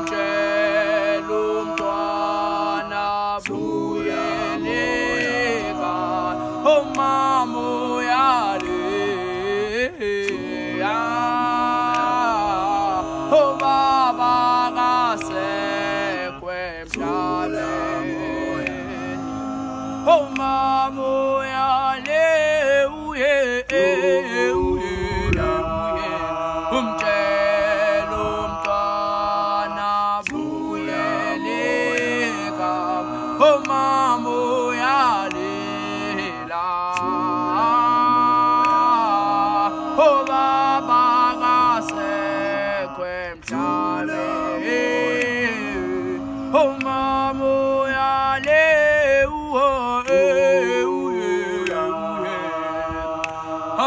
umtshela umntwana buyeleka umama uyaleya ubaba kasekho emhlabeni umama uyale uye umtshela umntwana buyeleka umama uyalela ubaba kasekho emhlabeni umama uyale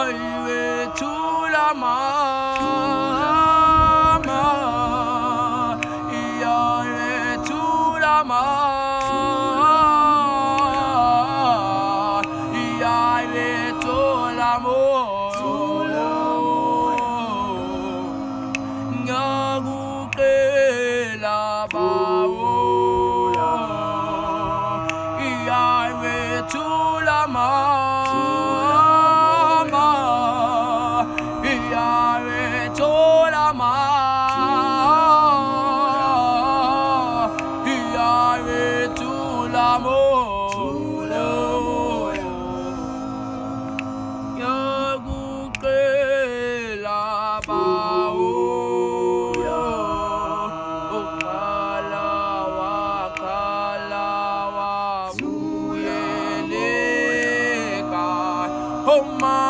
ayethula mama iyayethula mama iyayethula moyo ngakuqela bawo iyayethula mama Oh my